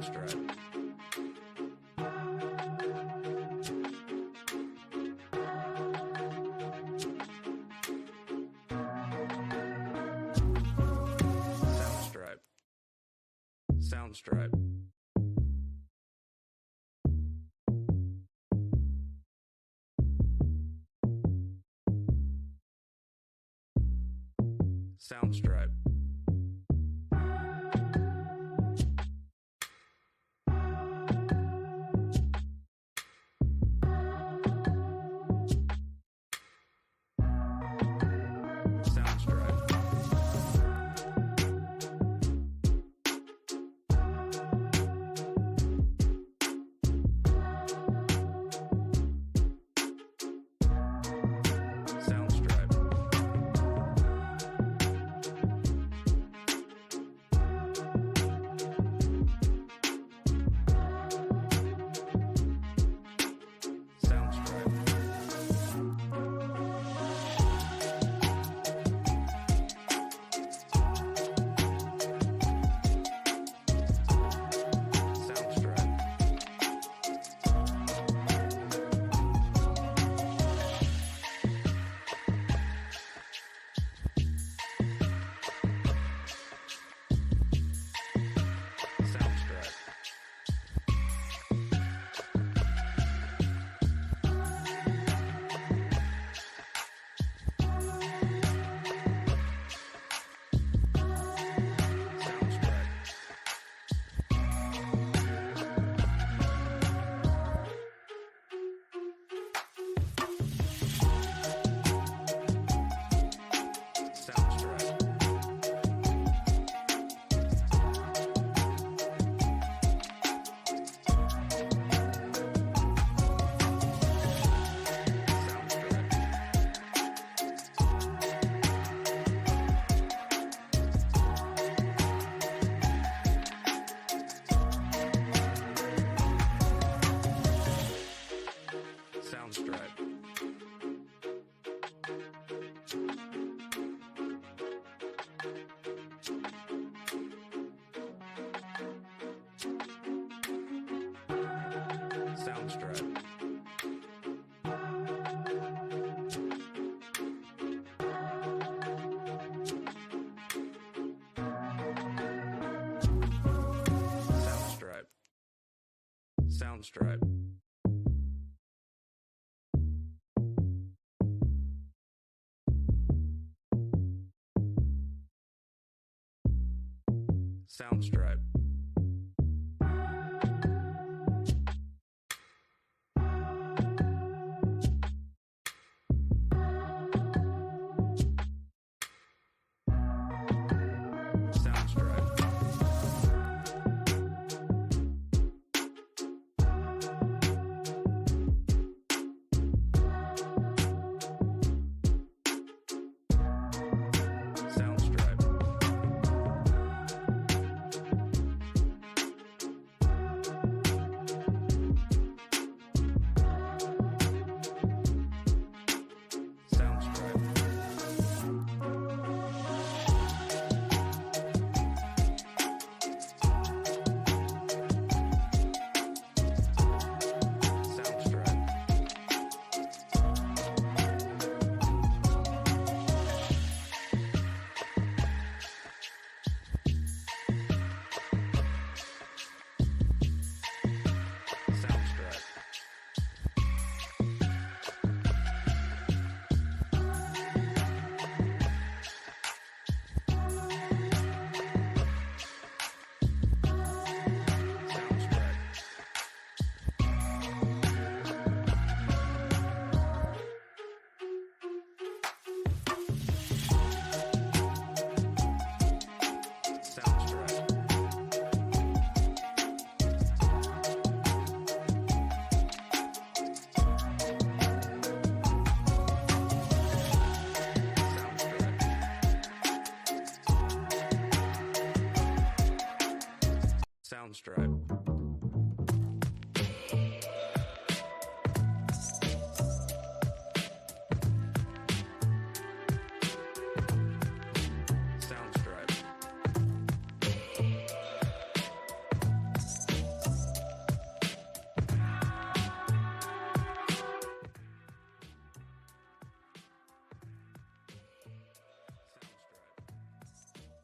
Soundstripe. Soundstripe. Soundstripe. Soundstripe. Soundstripe. Soundstripe. Soundstripe. Soundstripe.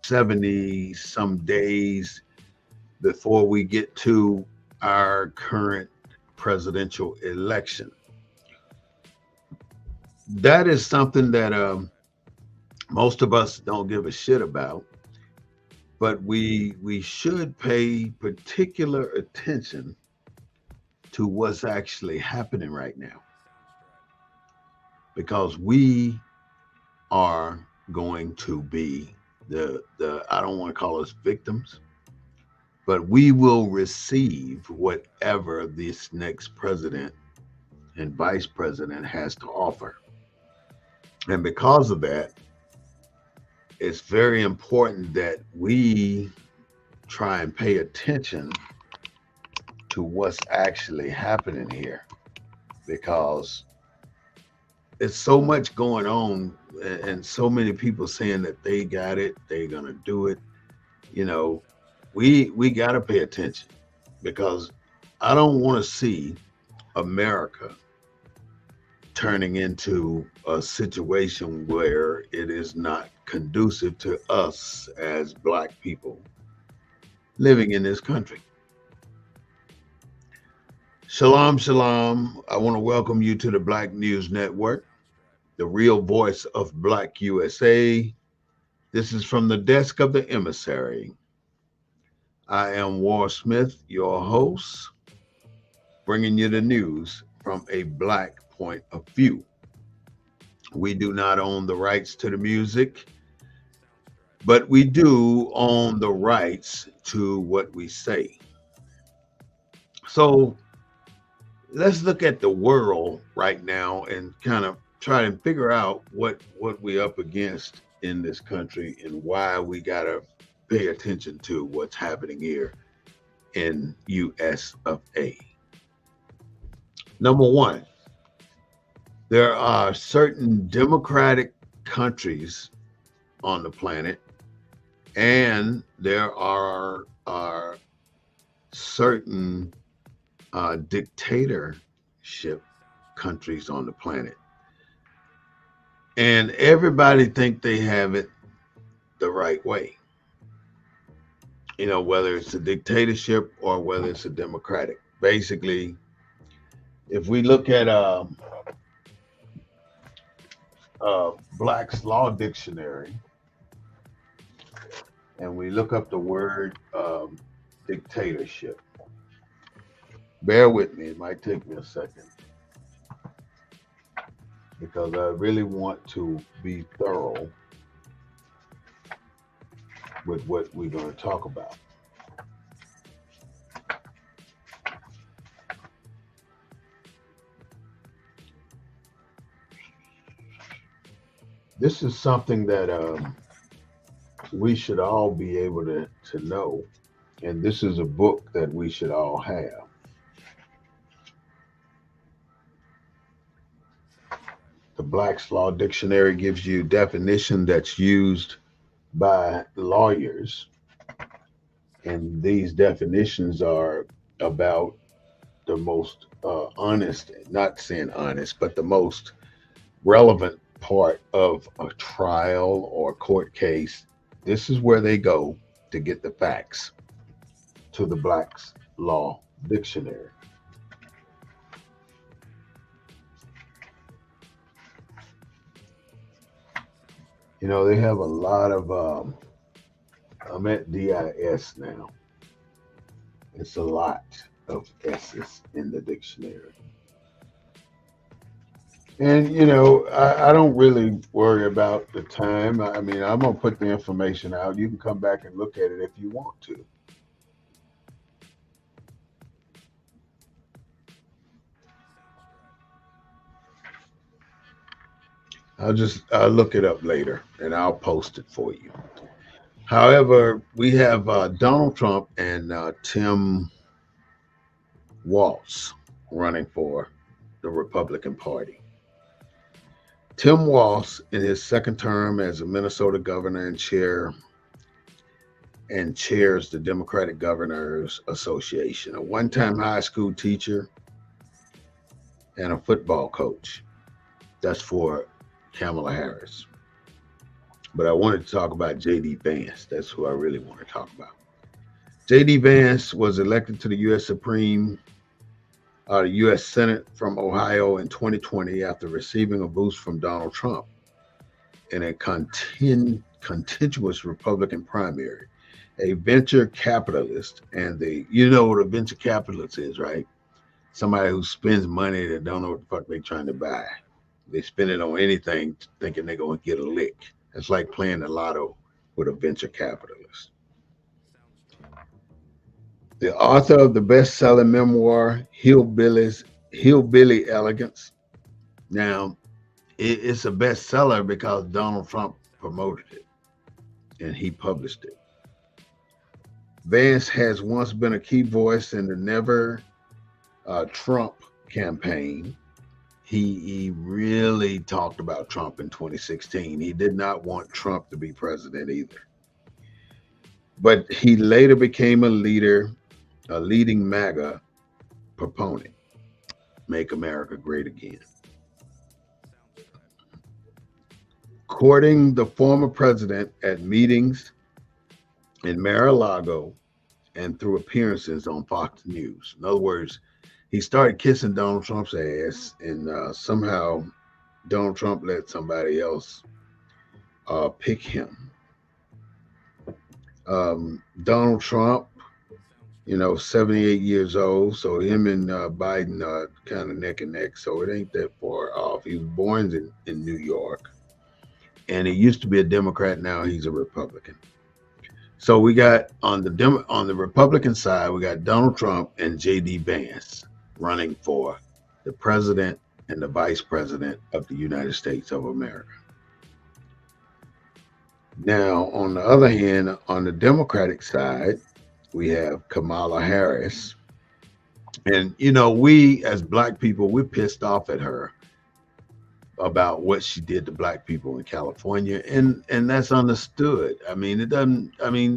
70 some days before we get to our current presidential election. That is something that most of us don't give a shit about, but we should pay particular attention to what's actually happening right now because we are going to be the I don't want to call us victims, but we will receive whatever this next president and vice president has to offer. And because of that, it's very important that we try and pay attention to what's actually happening here because it's so much going on and so many people saying that they got it, they're going to do it. You know, we got to pay attention because I don't want to see America turning into a situation where it is not conducive to us as black people living in this country. Shalom, shalom. I want to welcome you to the Black News Network, the real voice of Black USA. This is from the desk of the Emiossary. I am War Smith, your host, bringing you the news from a black point of view. We do not own the rights to the music, but we do own the rights to what we say. So let's look at the world right now and kind of try and figure out what we're up against in this country and why we got to pay attention to what's happening here in US of A. Number one, there are certain democratic countries on the planet, and there are certain dictatorship countries on the planet, and everybody think they have it the right way. You know, whether it's a dictatorship or whether it's a democratic. Basically, if we look at Black's Law Dictionary and we look up the word dictatorship, bear with me, it might take me a second because I really want to be thorough with what we're going to talk about. This is something that we should all be able to know, and this is a book that we should all have. The Black's Law Dictionary gives you definition that's used by lawyers, and these definitions are about the most honest, not saying honest, but the most relevant part of a trial or court case. This is where they go to get the facts, to the Black's Law Dictionary. You know, they have a lot of, I'm at DIS now. It's a lot of S's in the dictionary. And, you know, I don't really worry about the time. I mean, I'm going to put the information out. You can come back and look at it if you want to. I'll look it up later and I'll post it for you. However, we have Donald Trump and Tim Walz running for the Republican Party. Tim Walz, in his second term as a Minnesota governor and chairs the Democratic Governors Association, a one-time high school teacher and a football coach. That's for Kamala Harris. But I wanted to talk about J.D. Vance. That's who I really want to talk about. J.D. Vance was elected to the U.S. Senate from Ohio in 2020 after receiving a boost from Donald Trump in a contentious Republican primary. A venture capitalist, and you know what a venture capitalist is, right? Somebody who spends money that don't know what the fuck they're trying to buy. They spend it on anything thinking they're going to get a lick. It's like playing the lotto with a venture capitalist. The author of the best-selling memoir Hillbilly Elegance. Now, it's a bestseller because Donald Trump promoted it and he published it. Vance has once been a key voice in the Never Trump campaign. He really talked about Trump in 2016. He did not want Trump to be president either. But he later became a leading MAGA proponent. Make America Great Again. Courting the former president at meetings in Mar-a-Lago and through appearances on Fox News. In other words, he started kissing Donald Trump's ass, and somehow Donald Trump let somebody else pick him. Donald Trump, 78 years old, so him and Biden are kind of neck and neck, so it ain't that far off. He was born in New York, and he used to be a Democrat. Now he's a Republican. So we got on the Republican side, we got Donald Trump and J.D. Vance running for the president and the vice president of the United States of America. Now, on the other hand, on the Democratic side, we have Kamala Harris. And, we as Black people, we're pissed off at her about what she did to Black people in California. And that's understood.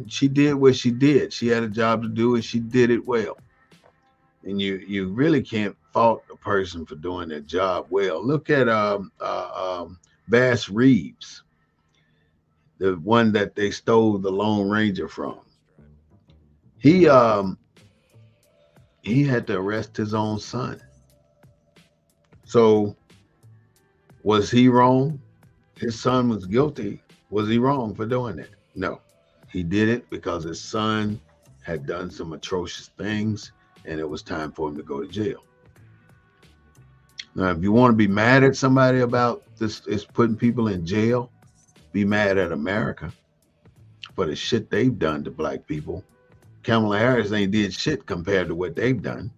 She did what she did. She had a job to do and she did it well. And you really can't fault a person for doing their job well. Look at Bass Reeves, the one that they stole the Lone Ranger from. He had to arrest his own son. So was he wrong? His son was guilty. Was he wrong for doing that? No. He did it because his son had done some atrocious things and it was time for him to go to jail. Now, if you want to be mad at somebody about this, is putting people in jail, be mad at America for the shit they've done to Black people. Kamala Harris ain't did shit compared to what they've done.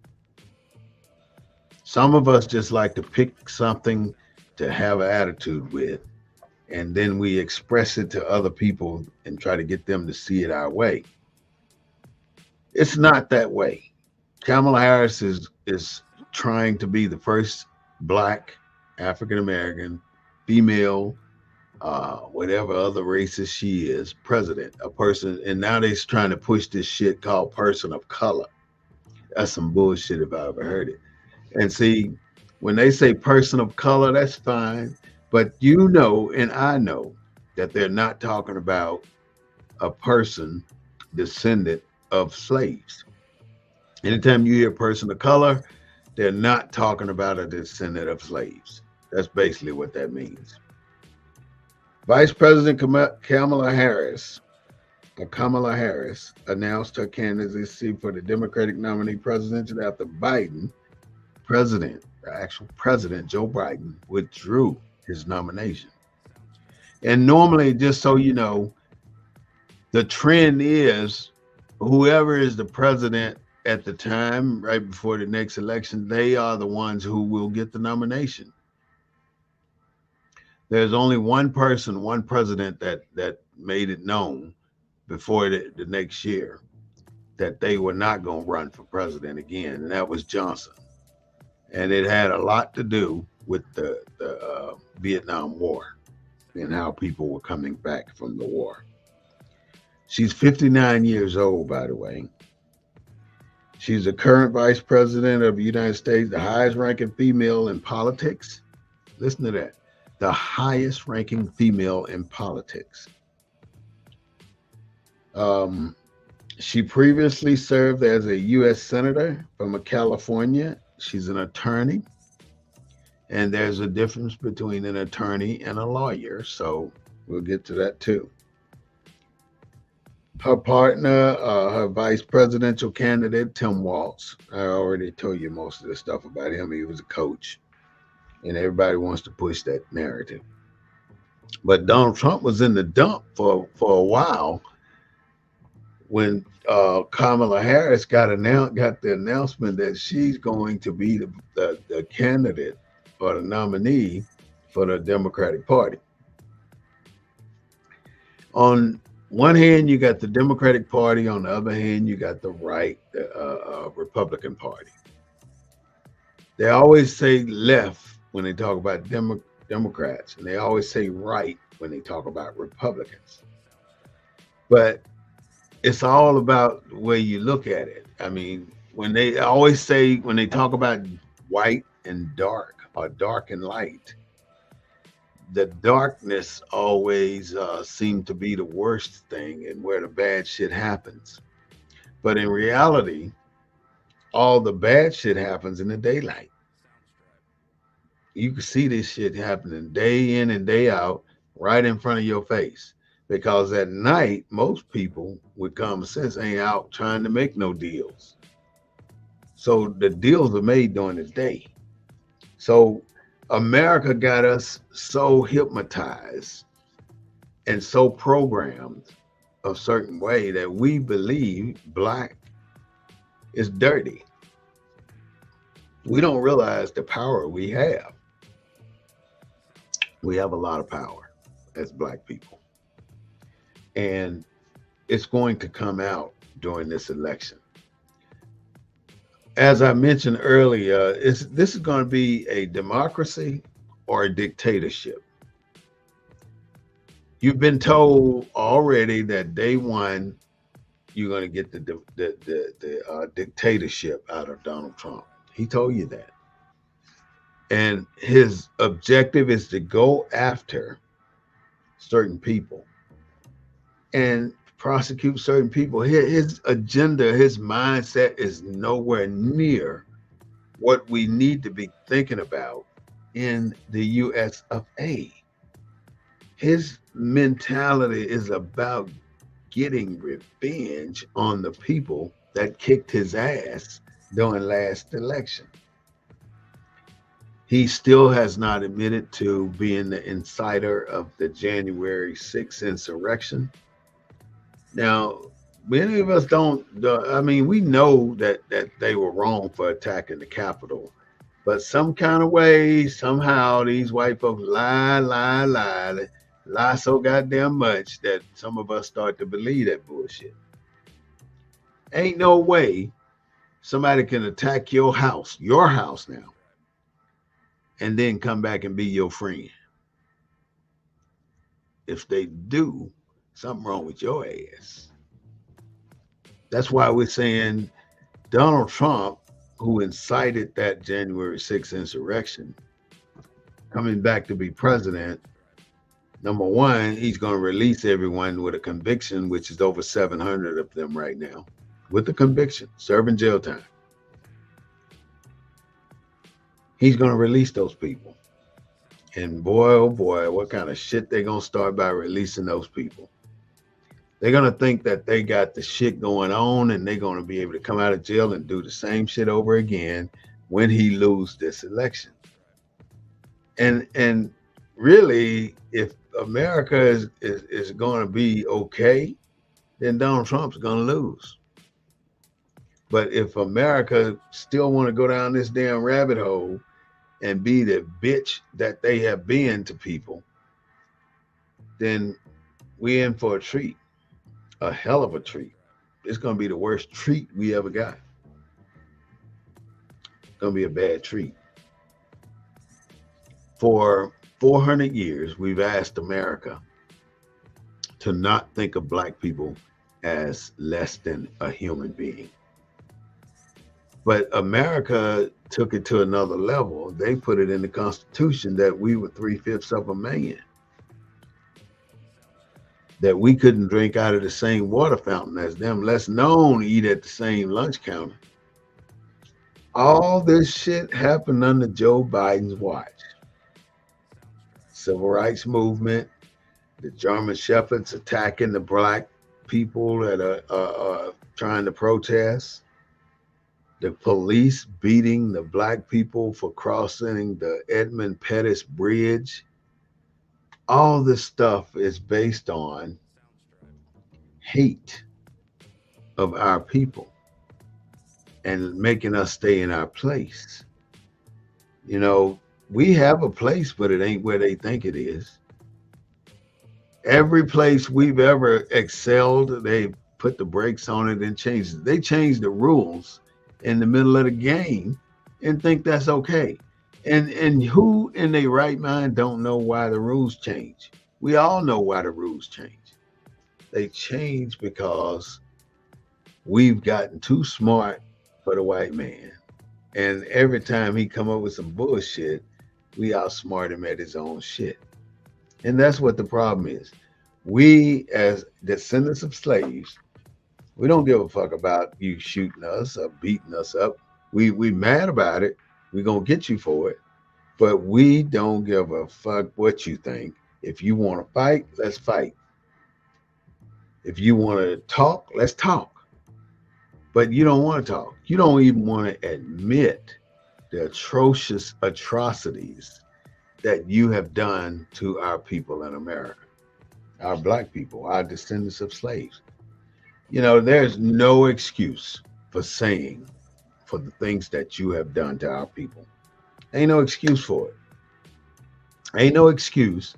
Some of us just like to pick something to have an attitude with, and then we express it to other people and try to get them to see it our way. It's not that way. Kamala Harris is trying to be the first Black, African-American, female, whatever other races she is, president, a person, and now they're trying to push this shit called person of color. That's some bullshit if I ever heard it. And see, when they say person of color, that's fine, but and I know that they're not talking about a person descendant of slaves. Anytime you hear person of color, they're not talking about a descendant of slaves. That's basically what that means. Vice President Kamala Harris announced her candidacy for the Democratic nominee presidential after the actual president, Joe Biden, withdrew his nomination. And normally, just so you know, the trend is whoever is the president at the time, right before the next election, they are the ones who will get the nomination. There's only one president that made it known before the next year that they were not going to run for president again, and that was Johnson. And it had a lot to do with the Vietnam War and how people were coming back from the war. She's 59 years old, by the way. She's the current vice president of the United States, the highest ranking female in politics. Listen to that. the highest ranking female in politics. Um, she previously served as a U.S. Senator from California. She's an attorney, and there's a difference between an attorney and a lawyer. So we'll get to that too. Her partner, her vice presidential candidate, Tim Walz. I already told you most of the stuff about him. He was a coach, and everybody wants to push that narrative. But Donald Trump was in the dump for a while when Kamala Harris got the announcement that she's going to be the candidate or the nominee for the Democratic Party. On one hand, you got the Democratic Party. On the other hand, you got the Republican Party. They always say left when they talk about Democrats, and they always say right when they talk about Republicans. But it's all about the way you look at it. I mean, when they talk about white and dark or dark and light, the darkness always seemed to be the worst thing and where the bad shit happens. But in reality, all the bad shit happens in the daylight. You can see this shit happening day in and day out right in front of your face. Because at night, most people with common sense ain't out trying to make no deals. So the deals are made during the day. So America got us so hypnotized and so programmed a certain way that we believe black is dirty. We don't realize the power we have. We have a lot of power as black people. And it's going to come out during this election. As I mentioned earlier, this is going to be a democracy or a dictatorship. You've been told already that day one, you're going to get the dictatorship out of Donald Trump. He told you that. And his objective is to go after certain people and prosecute certain people. His agenda, his mindset is nowhere near what we need to be thinking about in the US of A. His mentality is about getting revenge on the people that kicked his ass during last election. He still has not admitted to being the inciter of the January 6th insurrection. Now, many of us we know that they were wrong for attacking the Capitol, but some kind of way, somehow, these white folks lie so goddamn much that some of us start to believe that bullshit. Ain't no way somebody can attack your house now, and then come back and be your friend. If they do, something wrong with your ass. That's why we're saying Donald Trump, who incited that January 6th insurrection, coming back to be president, number one, he's going to release everyone with a conviction, which is over 700 of them right now, with a conviction, serving jail time. He's going to release those people. And boy, oh boy, what kind of shit they're going to start by releasing those people. They're going to think that they got the shit going on and they're going to be able to come out of jail and do the same shit over again when he loses this election. And really, if America is going to be okay, then Donald Trump's going to lose. But if America still want to go down this damn rabbit hole and be the bitch that they have been to people, then we're in for a treat, a hell of a treat. It's going to be the worst treat we ever got. It's going to be a bad treat. For 400 years, we've asked America to not think of black people as less than a human being. But America took it to another level. They put it in the Constitution that we were 3/5 of a man, that we couldn't drink out of the same water fountain as them, less known eat at the same lunch counter. All this shit happened under Joe Biden's watch. Civil rights movement, the German shepherds attacking the black people that are trying to protest, the police beating the black people for crossing the Edmund Pettus Bridge. All this stuff is based on hate of our people and making us stay in our place. You know, we have a place, but it ain't where they think it is. Every place we've ever excelled, they put the brakes on it and changed it. They changed the rules in the middle of the game and think that's okay. And who in their right mind don't know why the rules change? We all know why the rules change. They change because we've gotten too smart for the white man. And every time he come up with some bullshit, we outsmart him at his own shit. And that's what the problem is. We, as descendants of slaves, we don't give a fuck about you shooting us or beating us up. We mad about it. We gonna get you for it. But we don't give a fuck what you think. If you want to fight, let's fight. If you want to talk, let's talk. But you don't want to talk. You don't even want to admit the atrocious atrocities that you have done to our people in America, our black people, our descendants of slaves. You know, there's no excuse for saying for the things that you have done to our people. Ain't no excuse for it. Ain't no excuse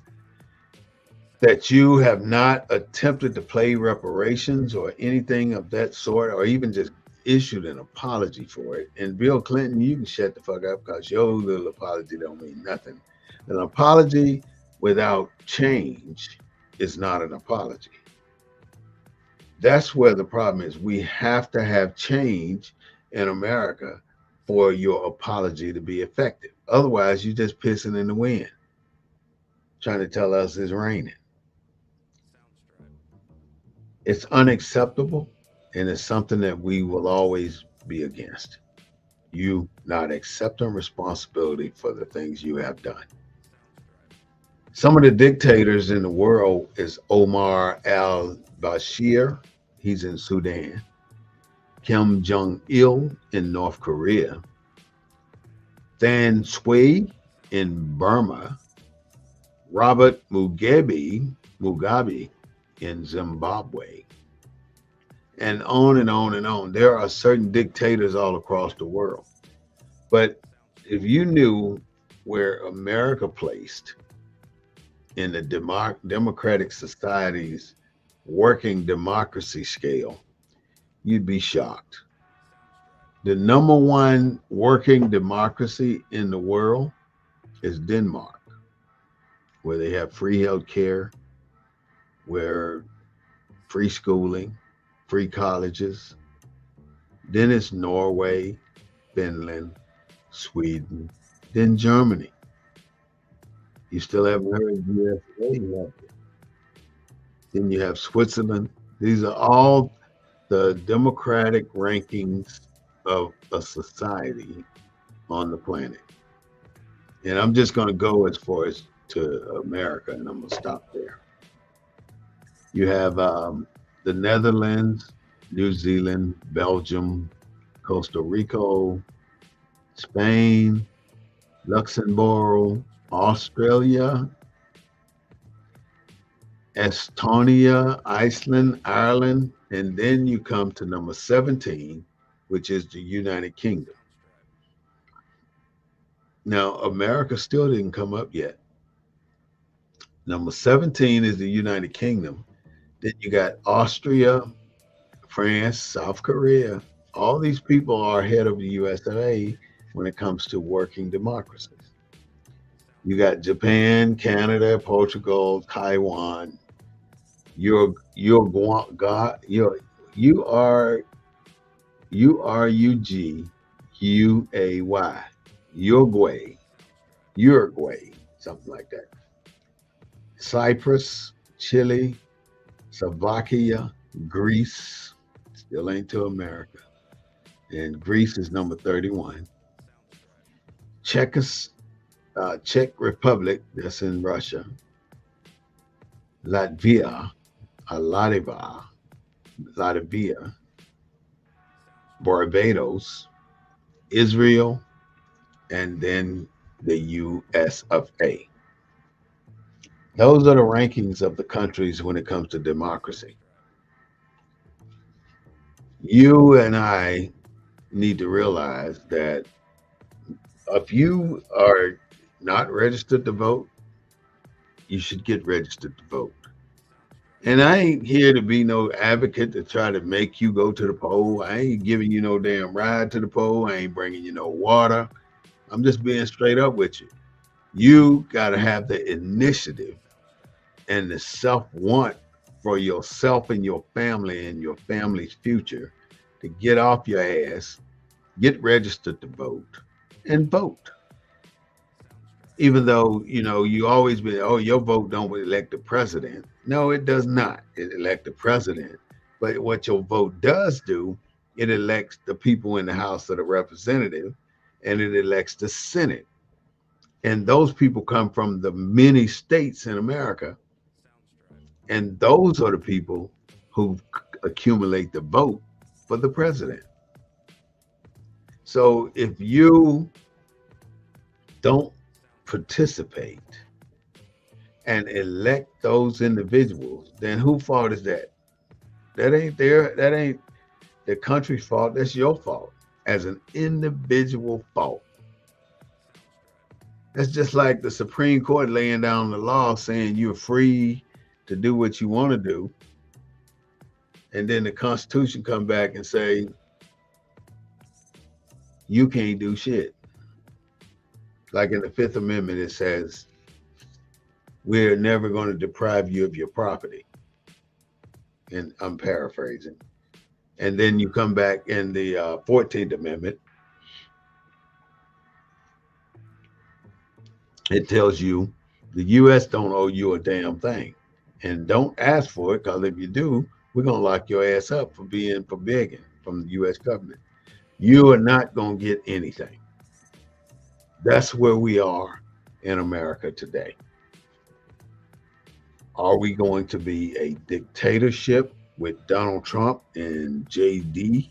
that you have not attempted to pay reparations or anything of that sort, or even just issued an apology for it. And Bill Clinton, you can shut the fuck up because your little apology don't mean nothing. An apology without change is not an apology. That's where the problem is. We have to have change in America for your apology to be effective. Otherwise, you're just pissing in the wind, trying to tell us it's raining. It's unacceptable, and it's something that we will always be against. You not accepting responsibility for the things you have done. Some of the dictators in the world is Omar al-Bashir. He's in Sudan. Kim Jong-il in North Korea. Than Sui in Burma. Robert Mugabe in Zimbabwe. And on and on and on. There are certain dictators all across the world. But if you knew where America placed in the democratic society's working democracy scale, you'd be shocked. The number one working democracy in the world is Denmark, where they have free health care, where free schooling, free colleges. Then it's Norway, Finland, Sweden, then Germany. You still haven't heard USA yet. Then you have Switzerland. These are all the democratic rankings of a society on the planet. And I'm just going to go as far as to America, and I'm going to stop there. You have the Netherlands, New Zealand, Belgium, Costa Rica, Spain, Luxembourg, Australia, Estonia, Iceland, Ireland, and then you come to number 17, which is the United Kingdom. Now, America still didn't come up yet. Number 17 is the United Kingdom. Then you got Austria, France, South Korea. All these people are ahead of the USA when it comes to working democracies. You got Japan, Canada, Portugal, Taiwan. You are UG UAY, Uruguay, Uruguay, something like that. Cyprus, Chile, Slovakia, Greece, still ain't to America. And Greece is number 31. Czechos, Czech Republic, that's in Russia. Latvia, Latvia, Barbados, Israel, and then the US of A. Those are the rankings of the countries when it comes to democracy. You and I need to realize that if you are not registered to vote, you should get registered to vote. And I ain't here to be no advocate to try to make you go to the poll. I ain't giving you no damn ride to the poll. I ain't bringing you no water. I'm just being straight up with you. You got to have the initiative and the self-want for yourself and your family and your family's future to get off your ass, get registered to vote, and vote. Even though, you always been, oh, your vote don't elect the president. No, it does not. It elect the president. But what your vote does do, it elects the people in the House of the Representative, and it elects the Senate. And those people come from the many states in America. And those are the people who accumulate the vote for the president. So if you don't participate and elect those individuals, then whose fault is that? That ain't the country's fault. That's your fault as an individual fault. That's just like the Supreme Court laying down the law saying you're free to do what you want to do. And then the Constitution come back and say, you can't do shit. Like in the Fifth Amendment, it says, we're never going to deprive you of your property. And I'm paraphrasing. And then you come back in the 14th Amendment. It tells you the U.S. don't owe you a damn thing. And don't ask for it, because if you do, we're going to lock your ass up for begging from the U.S. government. You are not going to get anything. That's where we are in America today. Are we going to be a dictatorship with Donald Trump and JD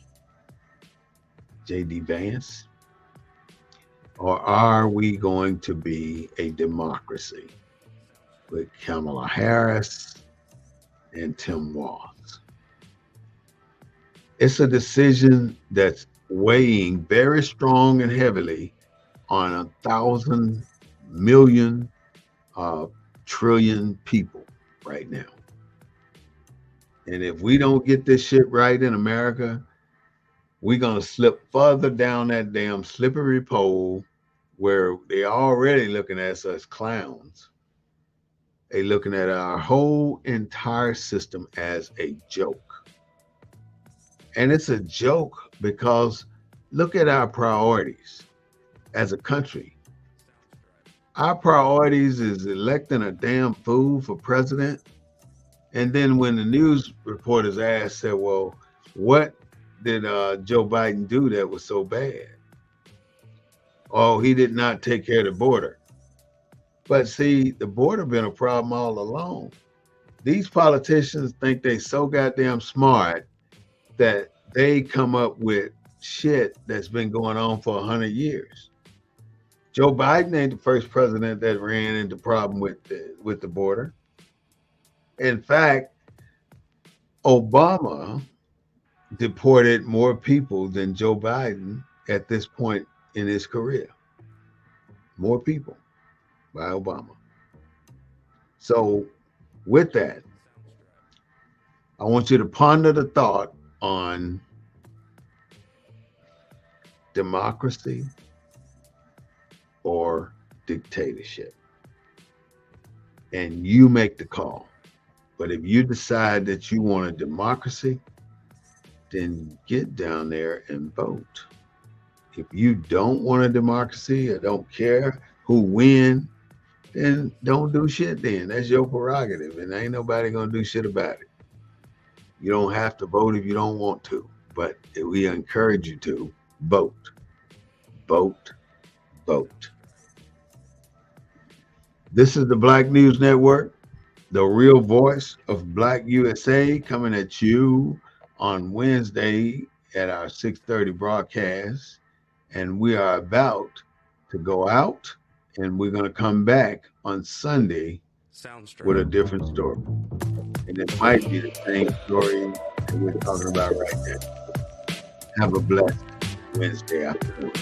Vance? Or are we going to be a democracy with Kamala Harris and Tim Walz? It's a decision that's weighing very strong and heavily on 1,000 million trillion people right now. And if we don't get this shit right in America, we're going to slip further down that damn slippery pole where they're already looking at us as clowns. They're looking at our whole entire system as a joke. And it's a joke because look at our priorities as a country. Our priorities is electing a damn fool for president. And then when the news reporters asked, said, well, what did Joe Biden do that was so bad? Oh, he did not take care of the border. But see, the border been a problem all along. These politicians think they so goddamn smart that they come up with shit that's been going on for 100 years. Joe Biden ain't the first president that ran into problem with the border. In fact, Obama deported more people than Joe Biden at this point in his career. More people by Obama. So with that, I want you to ponder the thought on democracy or dictatorship. And you make the call. But if you decide that you want a democracy, then get down there and vote. If you don't want a democracy or don't care who win, then don't do shit then. That's your prerogative. And ain't nobody gonna do shit about it. You don't have to vote if you don't want to, but we encourage you to vote. Vote, vote. This is the Black News Network, the real voice of Black USA, coming at you on Wednesday at our 6:30 broadcast. And we are about to go out, and we're going to come back on Sunday with a different story. And it might be the same story that we're talking about right now. Have a blessed Wednesday afternoon.